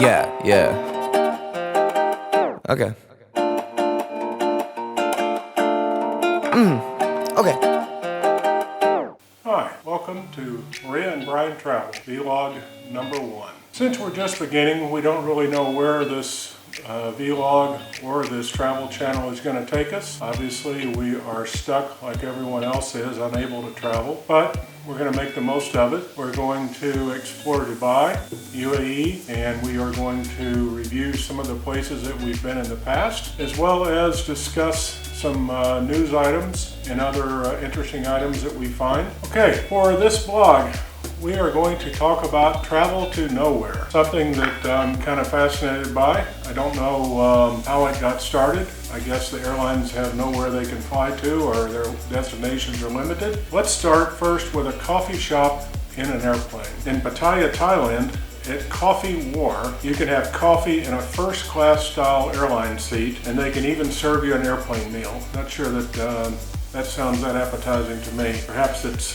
Yeah. Okay. Okay. Hi, welcome to Maria and Bryan Travel, vlog number 1. Since we're just beginning, we don't really know where this vlog or this travel channel is going to take us. Obviously, we are stuck like everyone else is, unable to travel, but we're going to make the most of it. We're going to explore Dubai, UAE, and we are going to review some of the places that we've been in the past, as well as discuss some news items and other interesting items that we find. Okay, for this blog, we are going to talk about travel to nowhere, something that I'm kind of fascinated by. I don't know how it got started. I guess the airlines have nowhere they can fly to, or their destinations are limited. Let's start first with a coffee shop in an airplane. In Pattaya, Thailand, at Coffee War, you can have coffee in a first-class style airline seat, and they can even serve you an airplane meal. Not sure that that sounds that appetizing to me. Perhaps it's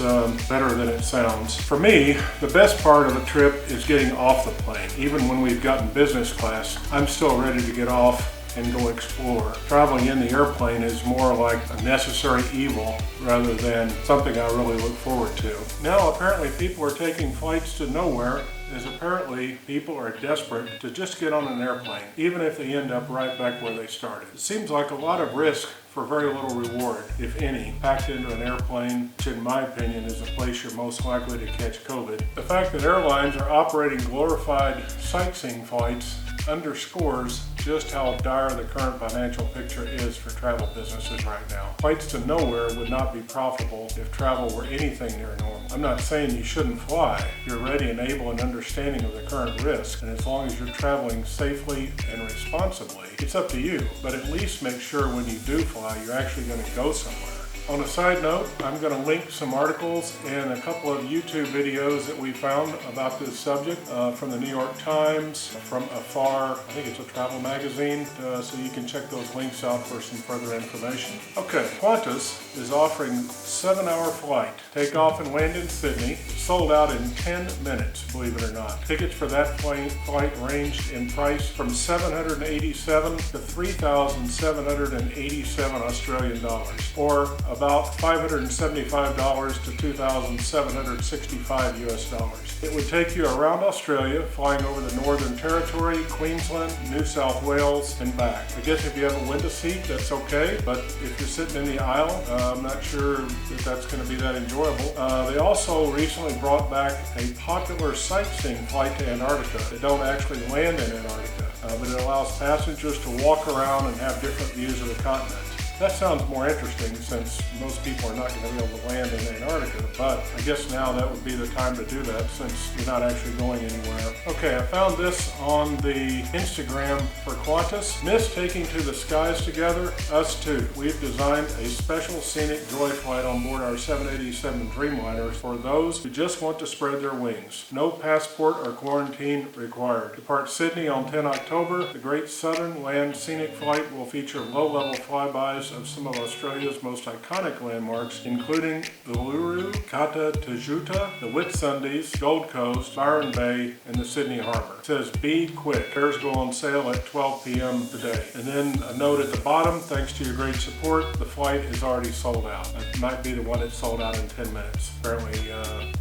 better than it sounds. For me, the best part of a trip is getting off the plane. Even when we've gotten business class, I'm still ready to get off and go explore. Traveling in the airplane is more like a necessary evil rather than something I really look forward to. Now apparently people are taking flights to nowhere, as apparently people are desperate to just get on an airplane, even if they end up right back where they started. It seems like a lot of risk for very little reward, if any, packed into an airplane, which in my opinion is the place you're most likely to catch COVID. The fact that airlines are operating glorified sightseeing flights underscores just how dire the current financial picture is for travel businesses right now. Flights to nowhere would not be profitable if travel were anything near normal. I'm not saying you shouldn't fly. You're ready and able and understanding of the current risk, and as long as you're traveling safely and responsibly, it's up to you. But at least make sure when you do fly, you're actually going to go somewhere. On a side note, I'm going to link some articles and a couple of YouTube videos that we found about this subject from the New York Times, from AFAR, I think it's a travel magazine, so you can check those links out for some further information. Okay, Qantas is offering 7-hour flight, takeoff and land in Sydney, sold out in 10 minutes, believe it or not. Tickets for that flight ranged in price from $787 to $3,787 Australian dollars, or about $575 to $2,765 US dollars. It would take you around Australia, flying over the Northern Territory, Queensland, New South Wales, and back. I guess if you have a window seat, that's okay, but if you're sitting in the aisle, I'm not sure that that's going to be that enjoyable. They also recently brought back a popular sightseeing flight to Antarctica. They don't actually land in Antarctica, but it allows passengers to walk around and have different views of the continent. That sounds more interesting since most people are not going to be able to land in Antarctica, but I guess now that would be the time to do that since you're not actually going anywhere. Okay, I found this on the Instagram for Qantas. Miss taking to the skies together? Us too. We've designed a special scenic joy flight on board our 787 Dreamliners for those who just want to spread their wings. No passport or quarantine required. Depart Sydney on 10 October. The Great Southern Land Scenic Flight will feature low-level flybys of some of Australia's most iconic landmarks, including the Uluru, Kata Tajuta, the Whitsundays, Gold Coast, Byron Bay, and the Sydney Harbour. It says, be quick. Fares go on sale at 12 p.m. today. And then a note at the bottom, thanks to your great support, the flight is already sold out. That might be the one that sold out in 10 minutes. Apparently,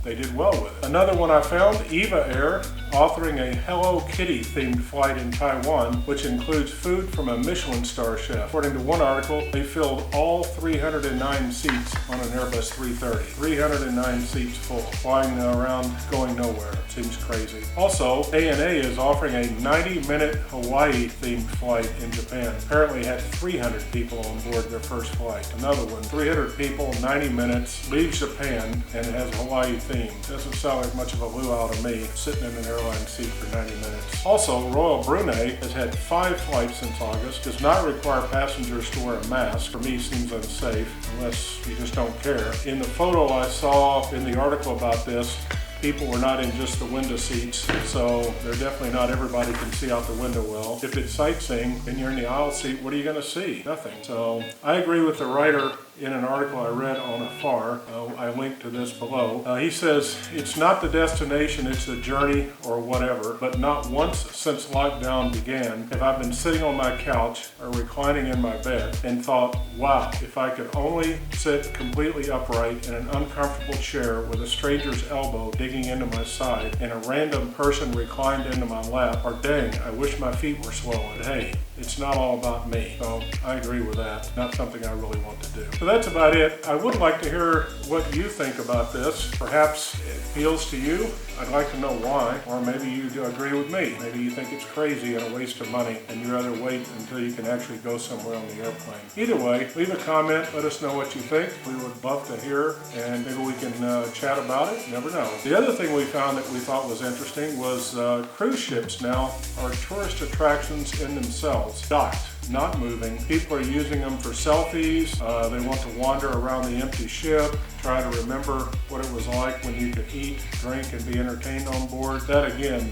they did well with it. Another one I found, Eva Air, offering a Hello Kitty themed flight in Taiwan, which includes food from a Michelin star chef. According to one article, they filled all 309 seats on an Airbus 330. 309 seats full, flying around, going nowhere. Seems crazy. Also, ANA is offering a 90-minute Hawaii-themed flight in Japan. Apparently had 300 people on board their first flight. Another one, 300 people, 90 minutes, leaves Japan, and it has a Hawaii theme. Doesn't sound like much of a luau to me, sitting in an airline seat for 90 minutes. Also, Royal Brunei has had 5 flights since August, does not require passengers to wear a mask. For me, seems unsafe, unless you just don't care. In the photo I saw in the article about this, people were not in just the window seats, so they're definitely not everybody can see out the window well. If it's sightseeing and you're in the aisle seat, what are you going to see? Nothing. So I agree with the writer in an article I read on AFAR. I linked to this below. He says, it's not the destination, it's the journey or whatever, but not once since lockdown began have I been sitting on my couch or reclining in my bed and thought, wow, if I could only sit completely upright in an uncomfortable chair with a stranger's elbow digging into my side and a random person reclined into my lap, or dang, I wish my feet were swollen. Hey, it's not all about me. So I agree with that. Not something I really want to do. So that's about it. I would like to hear what you think about this. Perhaps it appeals to you. I'd like to know why. Or maybe you do agree with me. Maybe you think it's crazy and a waste of money and you'd rather wait until you can actually go somewhere on the airplane. Either way, leave a comment. Let us know what you think. We would love to hear, and maybe we can chat about it. Never know. The other thing we found that we thought was interesting was cruise ships now are tourist attractions in themselves. Docked, not moving. People are using them for selfies. They want to wander around the empty ship, try to remember what it was like when you could eat, drink, and be entertained on board. That again,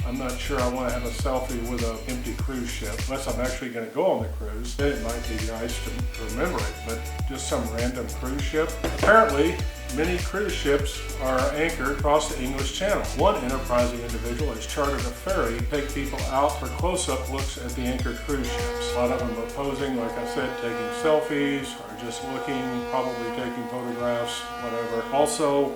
I'm not sure I want to have a selfie with an empty cruise ship, unless I'm actually going to go on the cruise. Then it might be nice to remember it, but just some random cruise ship. Apparently, many cruise ships are anchored across the English Channel. One enterprising individual has chartered a ferry to take people out for close-up looks at the anchored cruise ships. A lot of them are posing, like I said, taking selfies, or just looking, probably taking photographs, whatever. Also,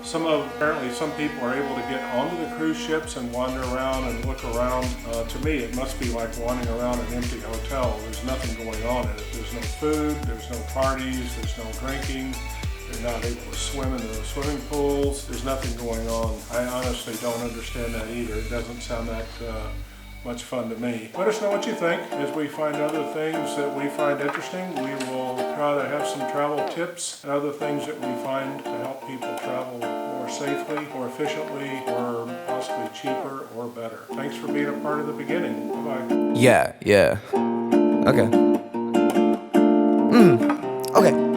apparently some people are able to get onto the cruise ships and wander around and look around. To me, it must be like wandering around an empty hotel. There's nothing going on in it. There's no food, there's no parties, there's no drinking. They're not able to swim in the swimming pools. There's nothing going on. I honestly don't understand that either. It doesn't sound that much fun to me. Let us know what you think. As we find other things that we find interesting, we will try to have some travel tips and other things that we find to help people travel more safely, more efficiently, or possibly cheaper or better. Thanks for being a part of the beginning. Bye-bye. Yeah. Okay. Okay.